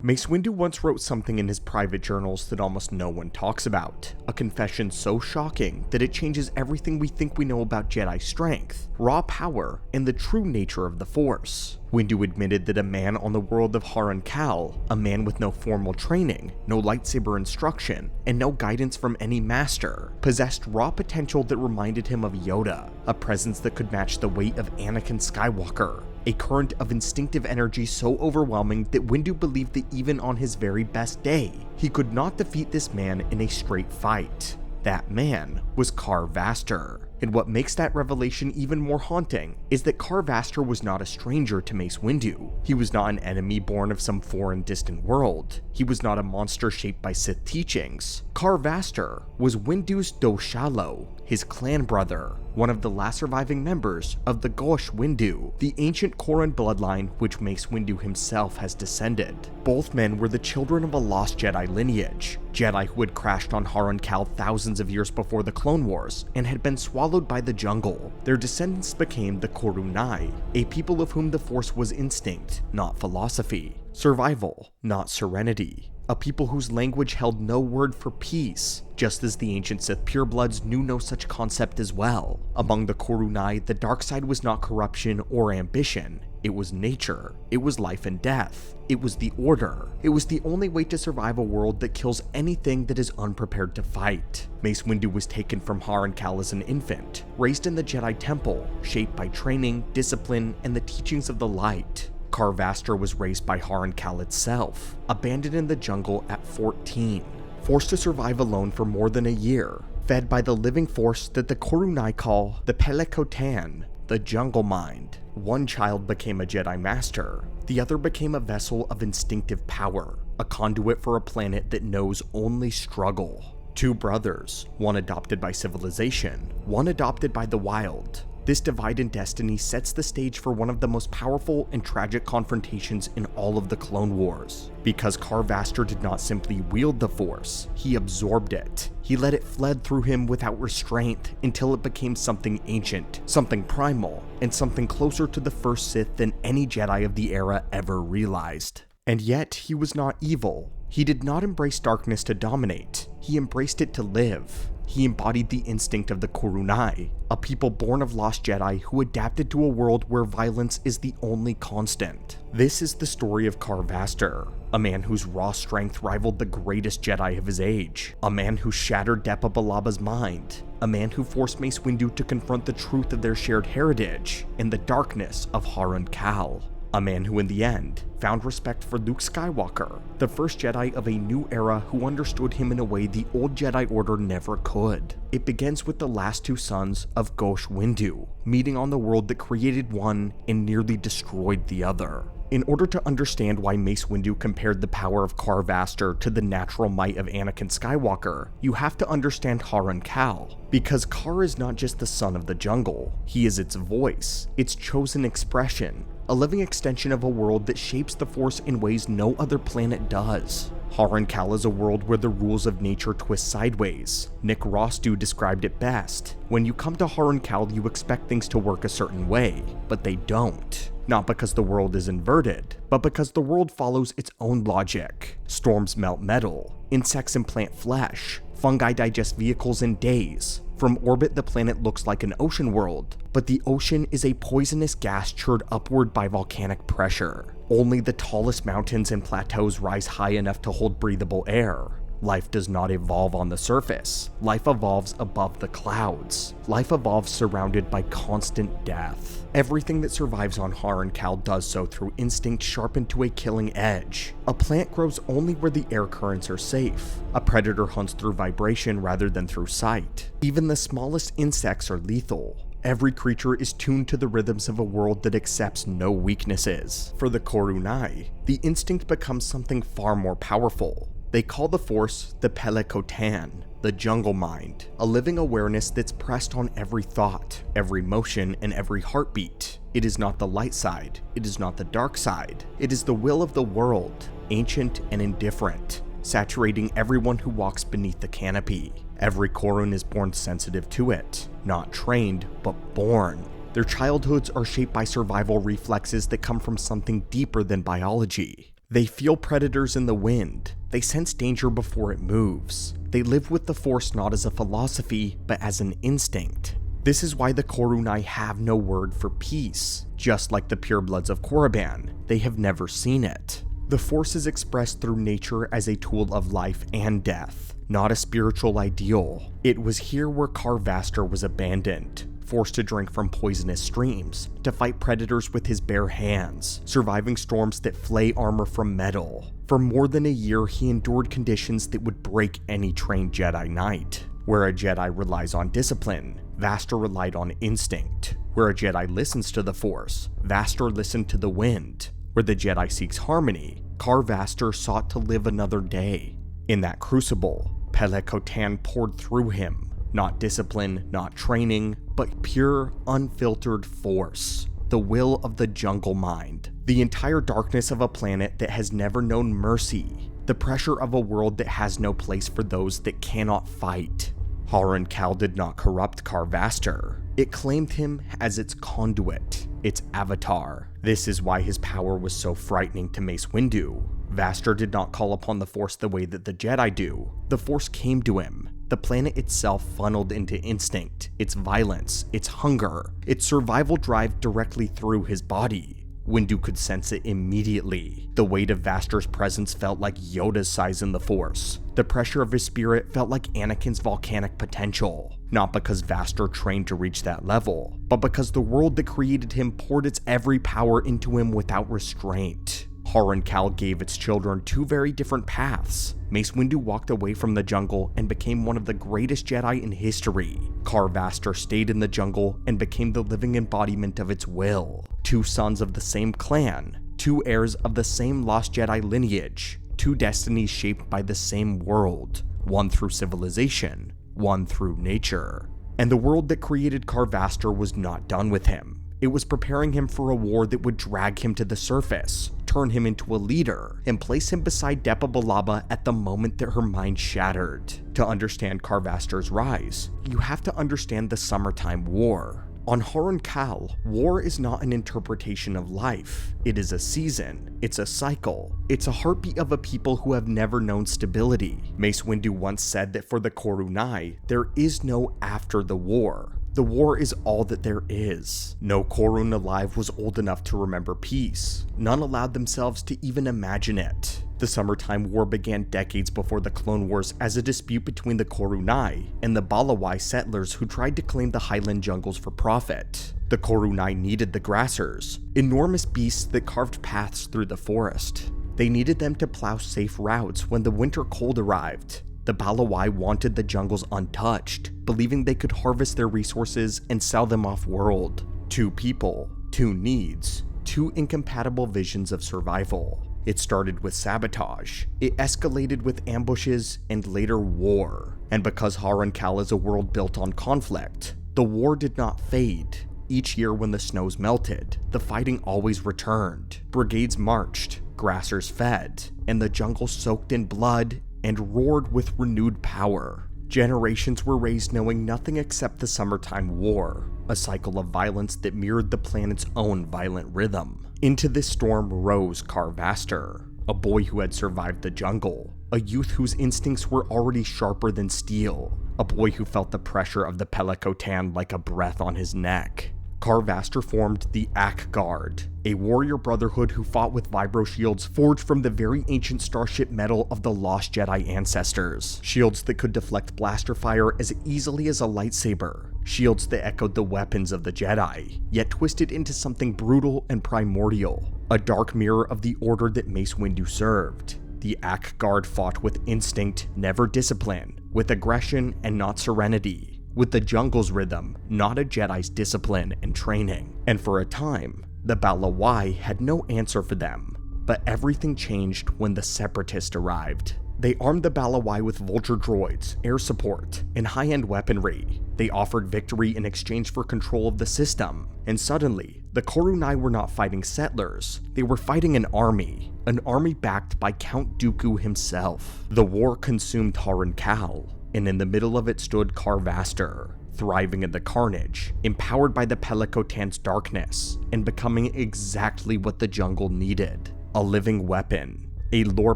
Mace Windu once wrote something in his private journals that almost no one talks about, a confession so shocking that it changes everything we think we know about Jedi strength, raw power, and the true nature of the Force. Windu admitted that a man on the world of Haruun Kal, a man with no formal training, no lightsaber instruction, and no guidance from any master, possessed raw potential that reminded him of Yoda, a presence that could match the weight of Anakin Skywalker, a current of instinctive energy so overwhelming that Windu believed that even on his very best day, he could not defeat this man in a straight fight. That man was Car Vastor. And what makes that revelation even more haunting is that Car Vastor was not a stranger to Mace Windu. He was not an enemy born of some foreign distant world. He was not a monster shaped by Sith teachings. Car Vastor was Windu's Doshalo, his clan brother, one of the last surviving members of the Ghôsh Windu, the ancient Korun bloodline which Mace Windu himself has descended. Both men were the children of a lost Jedi lineage, Jedi who had crashed on Haruun Kal thousands of years before the Clone Wars and had been swallowed by the jungle. Their descendants became the Korunai, a people of whom the Force was instinct, not philosophy, survival, not serenity. A people whose language held no word for peace, just as the ancient Sith purebloods knew no such concept as well. Among the Korunai, the dark side was not corruption or ambition. It was nature. It was life and death. It was the order. It was the only way to survive a world that kills anything that is unprepared to fight. Mace Windu was taken from Haruun Kal as an infant, raised in the Jedi Temple, shaped by training, discipline, and the teachings of the light. Car Vastor was raised by Haruun Kal itself, abandoned in the jungle at 14, forced to survive alone for more than a year, fed by the living force that the Korunai call the Pelekotan, the jungle mind. One child became a Jedi Master, the other became a vessel of instinctive power, a conduit for a planet that knows only struggle. Two brothers, one adopted by civilization, one adopted by the wild. This divide in destiny sets the stage for one of the most powerful and tragic confrontations in all of the Clone Wars. Because Car Vastor did not simply wield the Force, he absorbed it. He let it flood through him without restraint until it became something ancient, something primal, and something closer to the first Sith than any Jedi of the era ever realized. And yet, he was not evil. He did not embrace darkness to dominate. He embraced it to live. He embodied the instinct of the Korunai, a people born of lost Jedi who adapted to a world where violence is the only constant. This is the story of Kar Vastor, a man whose raw strength rivaled the greatest Jedi of his age, a man who shattered Depa Bilaba's mind, a man who forced Mace Windu to confront the truth of their shared heritage and the darkness of Haruun Kal. A man who in the end found respect for Luke Skywalker, the first Jedi of a new era who understood him in a way the old Jedi Order never could. It begins with the last two sons of Ghôsh Windu, meeting on the world that created one and nearly destroyed the other. In order to understand why Mace Windu compared the power of Car Vastor to the natural might of Anakin Skywalker, you have to understand Haruun Kal. Because Kar is not just the son of the jungle, he is its voice, its chosen expression, a living extension of a world that shapes the Force in ways no other planet does. Haruun Kal is a world where the rules of nature twist sideways. Nick Rostu described it best. When you come to Haruun Kal, you expect things to work a certain way, but they don't. Not because the world is inverted, but because the world follows its own logic. Storms melt metal, insects implant flesh, fungi digest vehicles in days. From orbit, the planet looks like an ocean world, but the ocean is a poisonous gas churned upward by volcanic pressure. Only the tallest mountains and plateaus rise high enough to hold breathable air. Life does not evolve on the surface. Life evolves above the clouds. Life evolves surrounded by constant death. Everything that survives on Haruun Kal does so through instinct sharpened to a killing edge. A plant grows only where the air currents are safe. A predator hunts through vibration rather than through sight. Even the smallest insects are lethal. Every creature is tuned to the rhythms of a world that accepts no weaknesses. For the Korunai, the instinct becomes something far more powerful. They call the Force the Pelekotan, the jungle mind, a living awareness that's pressed on every thought, every motion, and every heartbeat. It is not the light side, it is not the dark side, it is the will of the world, ancient and indifferent, saturating everyone who walks beneath the canopy. Every Korun is born sensitive to it, not trained, but born. Their childhoods are shaped by survival reflexes that come from something deeper than biology. They feel predators in the wind. They sense danger before it moves. They live with the Force not as a philosophy, but as an instinct. This is why the Korunai have no word for peace. Just like the purebloods of Korriban, they have never seen it. The Force is expressed through nature as a tool of life and death, not a spiritual ideal. It was here where Car Vastor was abandoned, forced to drink from poisonous streams, to fight predators with his bare hands, surviving storms that flay armor from metal. For more than a year, he endured conditions that would break any trained Jedi Knight. Where a Jedi relies on discipline, Vastor relied on instinct. Where a Jedi listens to the Force, Vastor listened to the wind. Where the Jedi seeks harmony, Car Vastor sought to live another day. In that crucible, Pelekotan poured through him. Not discipline, not training, but pure, unfiltered force. The will of the jungle mind. The entire darkness of a planet that has never known mercy. The pressure of a world that has no place for those that cannot fight. Haruun Kal did not corrupt Car Vastor. It claimed him as its conduit, its avatar. This is why his power was so frightening to Mace Windu. Vastor did not call upon the Force the way that the Jedi do. The Force came to him. The planet itself funneled into instinct, its violence, its hunger, its survival drive directly through his body. Windu could sense it immediately. The weight of Vastor's presence felt like Yoda's size in the Force. The pressure of his spirit felt like Anakin's volcanic potential. Not because Vastor trained to reach that level, but because the world that created him poured its every power into him without restraint. Haruun Kal gave its children two very different paths. Mace Windu walked away from the jungle and became one of the greatest Jedi in history. Car Vastor stayed in the jungle and became the living embodiment of its will. Two sons of the same clan, two heirs of the same lost Jedi lineage, two destinies shaped by the same world, one through civilization, one through nature. And the world that created Car Vastor was not done with him. It was preparing him for a war that would drag him to the surface, turn him into a leader, and place him beside Depa Billaba at the moment that her mind shattered. To understand Car Vastor's rise, you have to understand the Summertime War. On Haruun Kal, war is not an interpretation of life. It is a season. It's a cycle. It's a heartbeat of a people who have never known stability. Mace Windu once said that for the Korunai, there is no after the war. The war is all that there is. No Korun alive was old enough to remember peace. None allowed themselves to even imagine it. The Summertime War began decades before the Clone Wars as a dispute between the Korunai and the Balawai settlers who tried to claim the highland jungles for profit. The Korunai needed the grassers, enormous beasts that carved paths through the forest. They needed them to plow safe routes when the winter cold arrived. The Balawai wanted the jungles untouched, believing they could harvest their resources and sell them off-world. Two people, two needs, two incompatible visions of survival. It started with sabotage, it escalated with ambushes, and later war. And because Haruun Kal is a world built on conflict, the war did not fade. Each year when the snows melted, the fighting always returned. Brigades marched, grassers fed, and the jungle soaked in blood and roared with renewed power. Generations were raised knowing nothing except the Summertime War, a cycle of violence that mirrored the planet's own violent rhythm. Into this storm rose Car Vastor, a boy who had survived the jungle, a youth whose instincts were already sharper than steel, a boy who felt the pressure of the Pelekotan like a breath on his neck. Car Vastor formed the Ak Guard, a warrior brotherhood who fought with vibro shields forged from the very ancient starship metal of the lost Jedi ancestors. Shields that could deflect blaster fire as easily as a lightsaber. Shields that echoed the weapons of the Jedi, yet twisted into something brutal and primordial. A dark mirror of the order that Mace Windu served. The Ak Guard fought with instinct, never discipline, with aggression and not serenity. With the jungle's rhythm, not a Jedi's discipline and training. And for a time, the Balawai had no answer for them. But everything changed when the Separatists arrived. They armed the Balawai with vulture droids, air support, and high-end weaponry. They offered victory in exchange for control of the system. And suddenly, the Korunai were not fighting settlers, they were fighting an army backed by Count Dooku himself. The war consumed Haruun Kal, and in the middle of it stood Car Vastor, thriving in the carnage, empowered by the Pelekotan's darkness, and becoming exactly what the jungle needed. a living weapon, a lore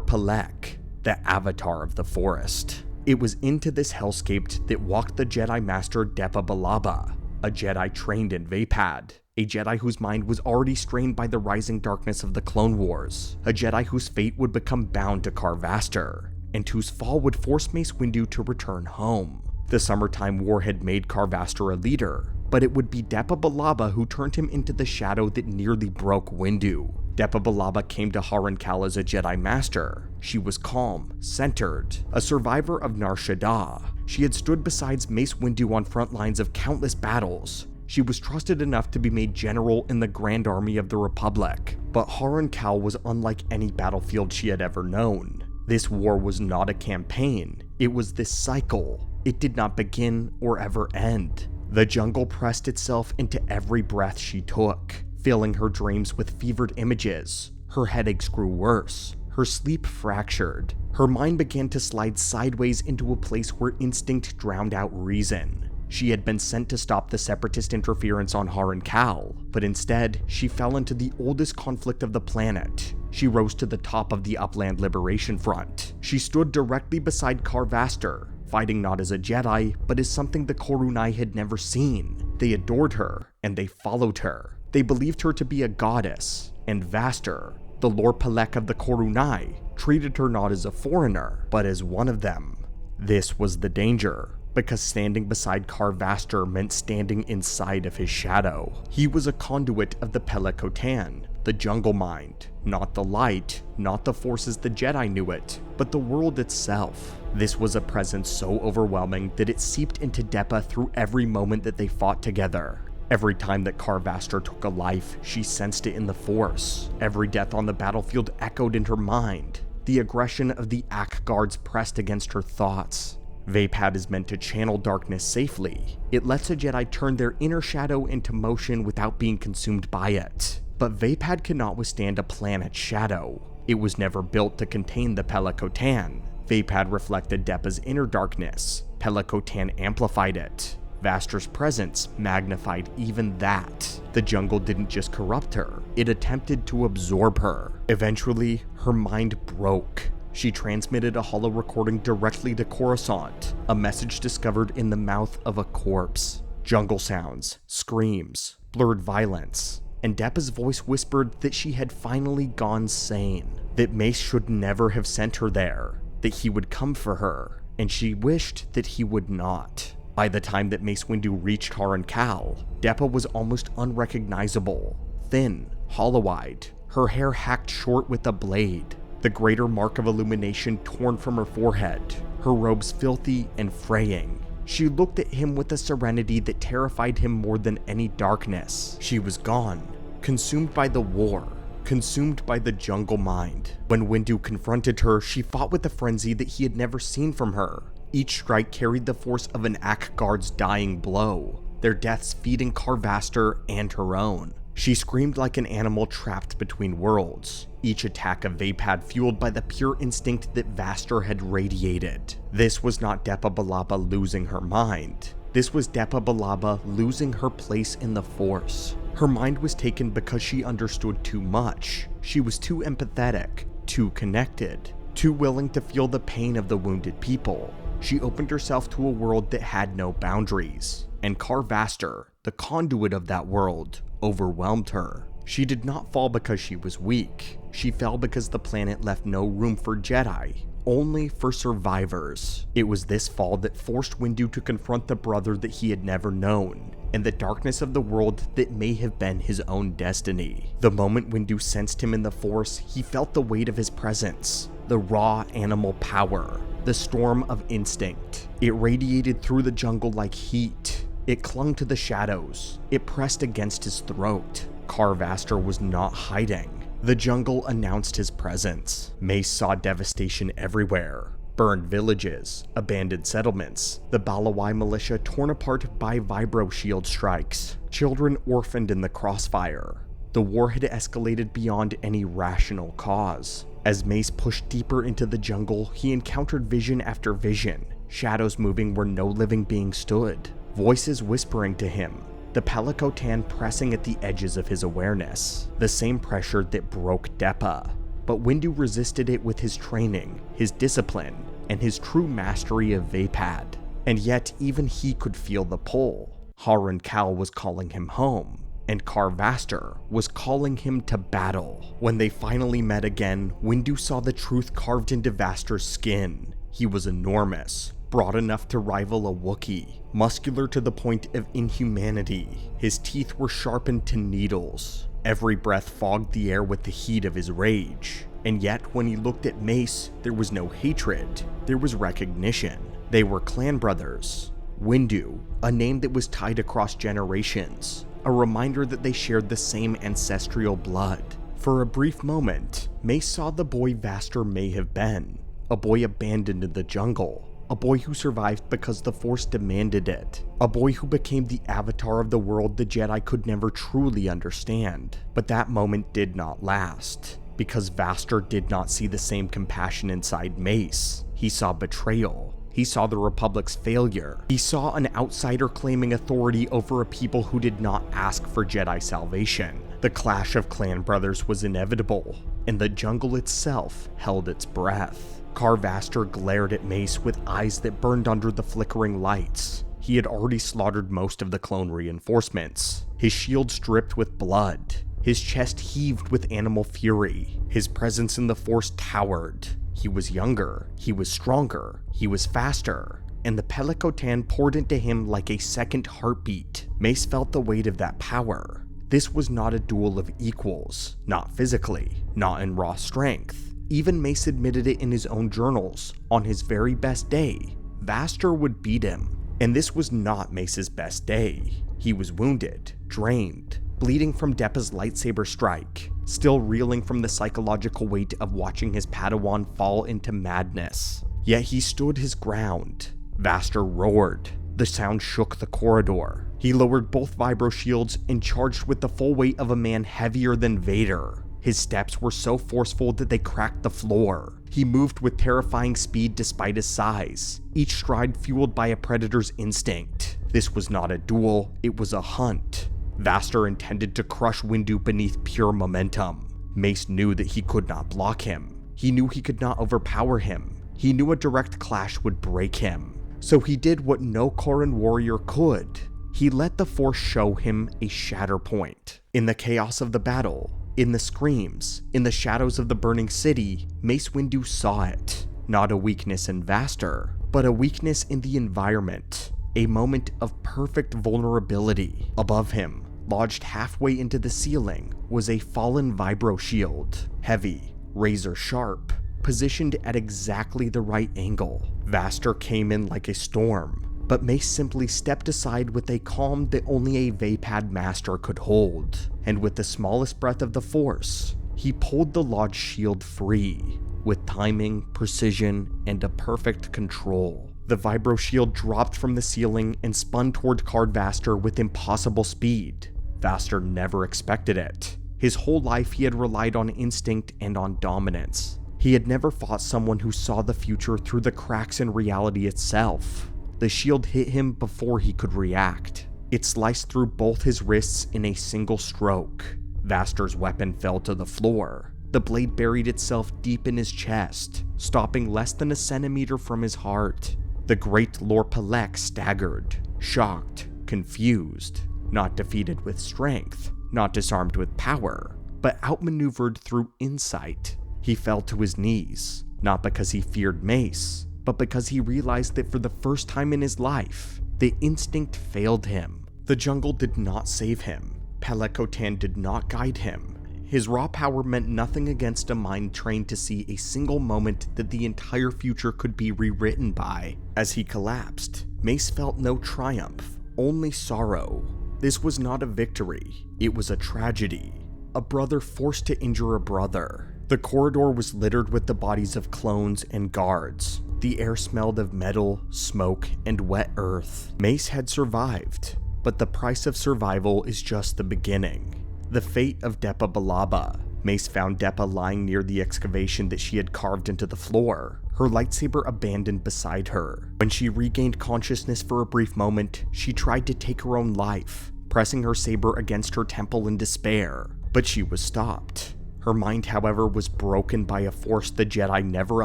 pelek, the avatar of the forest. It was into this hellscape that walked the Jedi Master Depa Billaba, a Jedi trained in Vapad, a Jedi whose mind was already strained by the rising darkness of the Clone Wars, a Jedi whose fate would become bound to Car Vastor, and whose fall would force Mace Windu to return home. The Summertime War had made Car Vastor a leader, but it would be Depa Billaba who turned him into the shadow that nearly broke Windu. Depa Billaba came to Haruun Kal as a Jedi Master. She was calm, centered, a survivor of Nar Shaddaa. She had stood beside Mace Windu on front lines of countless battles. She was trusted enough to be made general in the Grand Army of the Republic. But Haruun Kal was unlike any battlefield she had ever known. This war was not a campaign. It was this cycle. It did not begin or ever end. The jungle pressed itself into every breath she took, filling her dreams with fevered images. Her headaches grew worse. Her sleep fractured. Her mind began to slide sideways into a place where instinct drowned out reason. She had been sent to stop the Separatist interference on Haruun Kal, but instead, she fell into the oldest conflict of the planet. She rose to the top of the Upland Liberation Front. She stood directly beside Car Vastor, fighting not as a Jedi, but as something the Korun had never seen. They adored her, and they followed her. They believed her to be a goddess, and Vastor, the lore pelek of the Korun, treated her not as a foreigner, but as one of them. This was the danger, because standing beside Car Vastor meant standing inside of his shadow. He was a conduit of the Pelekotan, the jungle mind, not the light, not the force as the Jedi knew it, but the world itself. This was a presence so overwhelming that it seeped into Depa through every moment that they fought together. Every time that Car Vastor took a life, she sensed it in the Force. Every death on the battlefield echoed in her mind. The aggression of the Ak guards pressed against her thoughts. Vapad is meant to channel darkness safely. It lets a Jedi turn their inner shadow into motion without being consumed by it. But Vapad cannot withstand a planet's shadow. It was never built to contain the Pelekotan. Vapad reflected Depa's inner darkness. Pelekotan amplified it. Vastor's presence magnified even that. The jungle didn't just corrupt her, it attempted to absorb her. Eventually, her mind broke. She transmitted a holo recording directly to Coruscant, a message discovered in the mouth of a corpse. Jungle sounds, screams, blurred violence, and Depa's voice whispered that she had finally gone sane, that Mace should never have sent her there, that he would come for her, and she wished that he would not. By the time that Mace Windu reached Haruun Kal, Depa was almost unrecognizable, thin, hollow-eyed, her hair hacked short with a blade, the greater mark of illumination torn from her forehead, her robes filthy and fraying. She looked at him with a serenity that terrified him more than any darkness. She was gone, consumed by the war, consumed by the jungle mind. When Windu confronted her, she fought with a frenzy that he had never seen from her. Each strike carried the force of an Ak guard's dying blow, their deaths feeding Car Vastor and her own. She screamed like an animal trapped between worlds, each attack a Vapad fueled by the pure instinct that Vastor had radiated. This was not Depa Billaba losing her mind. This was Depa Billaba losing her place in the Force. Her mind was taken because she understood too much. She was too empathetic, too connected, too willing to feel the pain of the wounded people. She opened herself to a world that had no boundaries, and Car Vastor, the conduit of that world, overwhelmed her. She did not fall because she was weak. She fell because the planet left no room for Jedi, only for survivors. It was this fall that forced Windu to confront the brother that he had never known, and the darkness of the world that may have been his own destiny. The moment Windu sensed him in the Force, he felt the weight of his presence, the raw animal power, the storm of instinct. It radiated through the jungle like heat. It clung to the shadows. It pressed against his throat. Car Vastor was not hiding. The jungle announced his presence. Mace saw devastation everywhere. Burned villages, abandoned settlements, the Balawai militia torn apart by vibro shield strikes, children orphaned in the crossfire. The war had escalated beyond any rational cause. As Mace pushed deeper into the jungle, he encountered vision after vision, shadows moving where no living being stood, voices whispering to him, the Pelekotan pressing at the edges of his awareness, the same pressure that broke Depa. but Windu resisted it with his training, his discipline, and his true mastery of Vaapad. And yet, even he could feel the pull. Haruun Kal was calling him home, and Car Vastor was calling him to battle. When they finally met again, Windu saw the truth carved into Vastor's skin. He was enormous, broad enough to rival a Wookiee, muscular to the point of inhumanity. His teeth were sharpened to needles. Every breath fogged the air with the heat of his rage. And yet, when he looked at Mace, there was no hatred, there was recognition. They were clan brothers. Windu, a name that was tied across generations, a reminder that they shared the same ancestral blood. For a brief moment, Mace saw the boy Vastor may have been, a boy abandoned in the jungle, a boy who survived because the Force demanded it, a boy who became the avatar of the world the Jedi could never truly understand. But that moment did not last, because Vastor did not see the same compassion inside Mace. He saw betrayal. He saw the Republic's failure. He saw an outsider claiming authority over a people who did not ask for Jedi salvation. The clash of clan brothers was inevitable, and the jungle itself held its breath. Car Vastor glared at Mace with eyes that burned under the flickering lights. He had already slaughtered most of the clone reinforcements. His shield dripped with blood. His chest heaved with animal fury. His presence in the Force towered. He was younger, he was stronger, he was faster, and the Pelekotan poured into him like a second heartbeat. Mace felt the weight of that power. This was not a duel of equals, not physically, not in raw strength. Even Mace admitted it in his own journals. On his very best day, Vastor would beat him. And this was not Mace's best day. He was wounded, drained, bleeding from Depa's lightsaber strike, still reeling from the psychological weight of watching his Padawan fall into madness. Yet he stood his ground. Vastor roared. The sound shook the corridor. He lowered both vibro shields and charged with the full weight of a man heavier than Vader. His steps were so forceful that they cracked the floor. He moved with terrifying speed despite his size, each stride fueled by a predator's instinct. This was not a duel, it was a hunt. Vastor intended to crush Windu beneath pure momentum. Mace knew that he could not block him. He knew he could not overpower him. He knew a direct clash would break him. So he did what no Korun warrior could. He let the Force show him a shatter point. In the chaos of the battle, in the screams, in the shadows of the burning city, Mace Windu saw it. Not a weakness in Vastor, but a weakness in the environment. A moment of perfect vulnerability. Above him, lodged halfway into the ceiling, was a fallen vibro shield. Heavy, razor sharp, positioned at exactly the right angle. Vastor came in like a storm, but Mace simply stepped aside with a calm that only a Vaapad master could hold. And with the smallest breath of the Force, he pulled the lodged shield free, with timing, precision, and a perfect control. The vibro shield dropped from the ceiling and spun toward Car Vastor with impossible speed. Vastor never expected it. His whole life he had relied on instinct and on dominance. He had never fought someone who saw the future through the cracks in reality itself. The shield hit him before he could react. It sliced through both his wrists in a single stroke. Vastor's weapon fell to the floor. The blade buried itself deep in his chest, stopping less than a centimeter from his heart. The great Lord Pelek staggered, shocked, confused, not defeated with strength, not disarmed with power, but outmaneuvered through insight. He fell to his knees, not because he feared Mace, but because he realized that for the first time in his life, the instinct failed him. The jungle did not save him. Pelekotan did not guide him. His raw power meant nothing against a mind trained to see a single moment that the entire future could be rewritten by. As he collapsed, Mace felt no triumph, only sorrow. This was not a victory, it was a tragedy. A brother forced to injure a brother. The corridor was littered with the bodies of clones and guards. The air smelled of metal, smoke, and wet earth. Mace had survived, but the price of survival is just the beginning. The fate of Depa Billaba. Mace found Depa lying near the excavation that she had carved into the floor, her lightsaber abandoned beside her. When she regained consciousness for a brief moment, she tried to take her own life, pressing her saber against her temple in despair, but she was stopped. Her mind, however, was broken by a force the Jedi never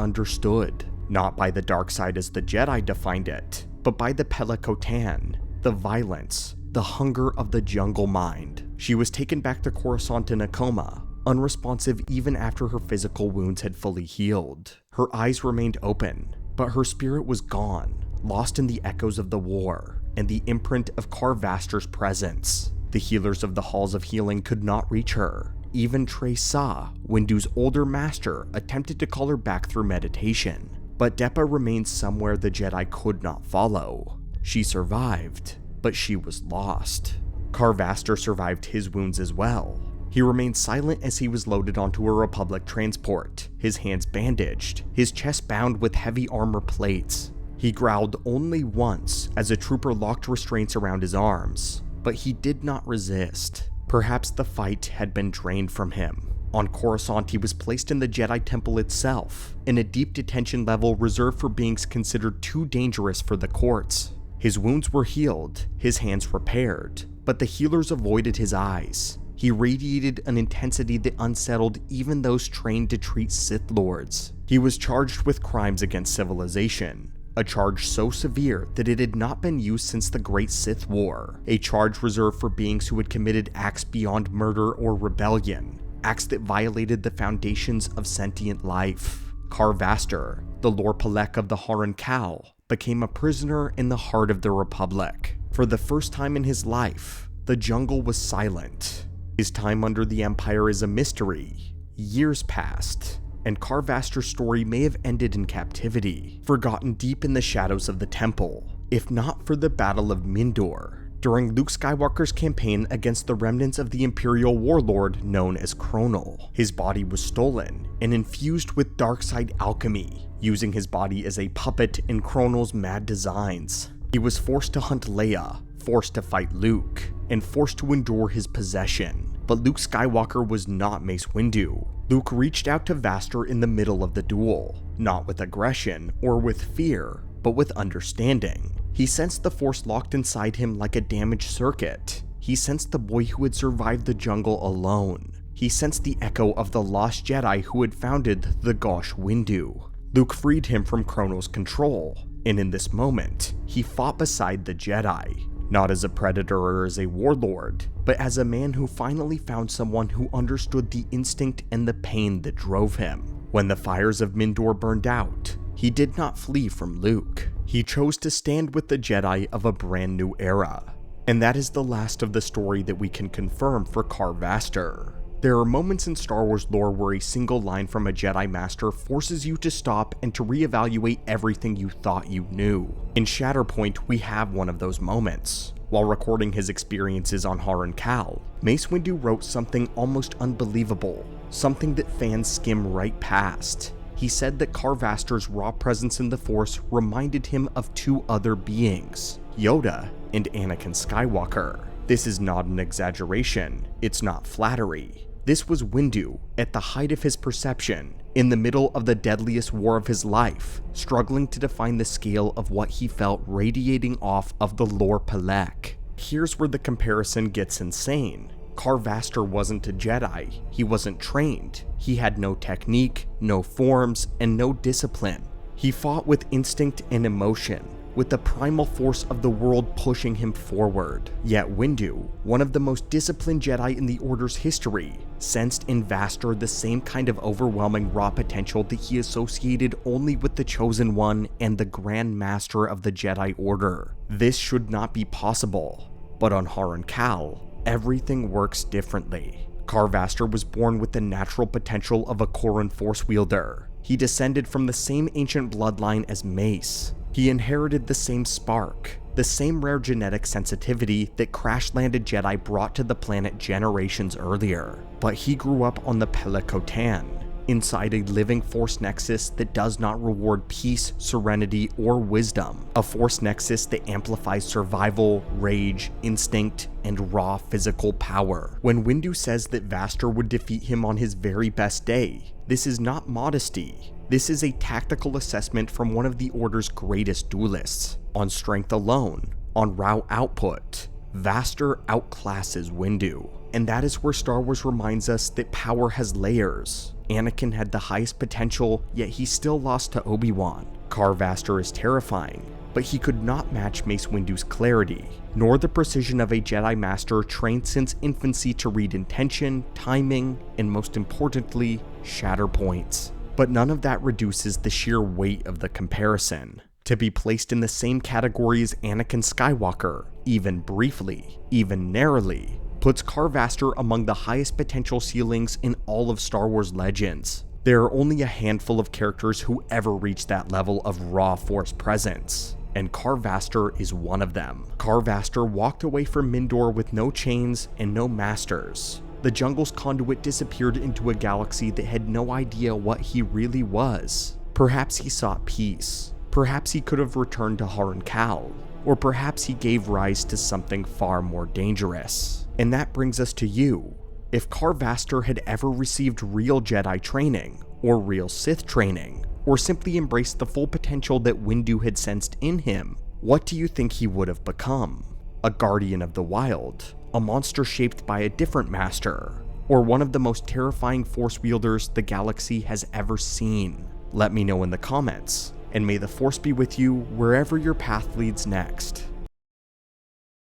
understood. Not by the dark side as the Jedi defined it, but by the Pelekotan, the violence, the hunger of the jungle mind. She was taken back to Coruscant in a coma, unresponsive even after her physical wounds had fully healed. Her eyes remained open, but her spirit was gone, lost in the echoes of the war and the imprint of Car Vastor's presence. The healers of the Halls of Healing could not reach her. Even Sa, Windu's older master, attempted to call her back through meditation, but Depa remained somewhere the Jedi could not follow. She survived, but she was lost. Car Vastor survived his wounds as well. He remained silent as he was loaded onto a Republic transport, his hands bandaged, his chest bound with heavy armor plates. He growled only once as a trooper locked restraints around his arms, but he did not resist. Perhaps the fight had been drained from him. On Coruscant, he was placed in the Jedi Temple itself, in a deep detention level reserved for beings considered too dangerous for the courts. His wounds were healed, his hands repaired, but the healers avoided his eyes. He radiated an intensity that unsettled even those trained to treat Sith Lords. He was charged with crimes against civilization, a charge so severe that it had not been used since the Great Sith War, a charge reserved for beings who had committed acts beyond murder or rebellion, acts that violated the foundations of sentient life. Car Vastor, the Lord Pelek of the Haruun Kal, became a prisoner in the heart of the Republic. For the first time in his life, the jungle was silent. His time under the Empire is a mystery. Years passed, and Car Vastor's story may have ended in captivity, forgotten deep in the shadows of the temple, if not for the Battle of Mindor, during Luke Skywalker's campaign against the remnants of the Imperial warlord known as Cronal. His body was stolen and infused with dark side alchemy, using his body as a puppet in Cronal's mad designs. He was forced to hunt Leia, forced to fight Luke, and forced to endure his possession. But Luke Skywalker was not Mace Windu. Luke reached out to Vastor in the middle of the duel, not with aggression or with fear, but with understanding. He sensed the Force locked inside him like a damaged circuit. He sensed the boy who had survived the jungle alone. He sensed the echo of the lost Jedi who had founded the Ghôsh Windu. Luke freed him from Cronal's control, and in this moment, he fought beside the Jedi. Not as a predator or as a warlord, but as a man who finally found someone who understood the instinct and the pain that drove him. When the fires of Mindor burned out, he did not flee from Luke. He chose to stand with the Jedi of a brand new era. And that is the last of the story that we can confirm for Car Vastor. There are moments in Star Wars lore where a single line from a Jedi Master forces you to stop and to reevaluate everything you thought you knew. In Shatterpoint, we have one of those moments. While recording his experiences on Haruun Kal, Mace Windu wrote something almost unbelievable, something that fans skim right past. He said that Car Vastor's raw presence in the Force reminded him of two other beings, Yoda and Anakin Skywalker. This is not an exaggeration, it's not flattery. This was Windu, at the height of his perception, in the middle of the deadliest war of his life, struggling to define the scale of what he felt radiating off of the Lord Pelek. Here's where the comparison gets insane. Car Vastor wasn't a Jedi, he wasn't trained, he had no technique, no forms, and no discipline. He fought with instinct and emotion, with the primal force of the world pushing him forward. Yet Windu, one of the most disciplined Jedi in the Order's history, sensed in Vastor the same kind of overwhelming raw potential that he associated only with the Chosen One and the Grand Master of the Jedi Order. This should not be possible, but on Haruun Kal, everything works differently. Car Vastor was born with the natural potential of a Korun force wielder. He descended from the same ancient bloodline as Mace. He inherited the same spark, the same rare genetic sensitivity that crash-landed Jedi brought to the planet generations earlier. But he grew up on the Pelekotan, inside a living Force nexus that does not reward peace, serenity, or wisdom. A Force nexus that amplifies survival, rage, instinct, and raw physical power. When Windu says that Vastor would defeat him on his very best day, this is not modesty. This is a tactical assessment from one of the Order's greatest duelists. On strength alone, on raw output, Vastor outclasses Windu, and that is where Star Wars reminds us that power has layers. Anakin had the highest potential, yet he still lost to Obi-Wan. Car Vastor is terrifying, but he could not match Mace Windu's clarity, nor the precision of a Jedi Master trained since infancy to read intention, timing, and most importantly, shatter points. But none of that reduces the sheer weight of the comparison. To be placed in the same category as Anakin Skywalker, even briefly, even narrowly, puts Car Vastor among the highest potential ceilings in all of Star Wars legends. There are only a handful of characters who ever reach that level of raw force presence, and Car Vastor is one of them. Car Vastor walked away from Mindor with no chains and no masters. The jungle's conduit disappeared into a galaxy that had no idea what he really was. Perhaps he sought peace. Perhaps he could have returned to Haruun Kal. Or perhaps he gave rise to something far more dangerous. And that brings us to you. If Car Vastor had ever received real Jedi training, or real Sith training, or simply embraced the full potential that Windu had sensed in him, what do you think he would have become? A guardian of the wild? A monster shaped by a different master? Or one of the most terrifying force wielders the galaxy has ever seen? Let me know in the comments, and may the Force be with you wherever your path leads next.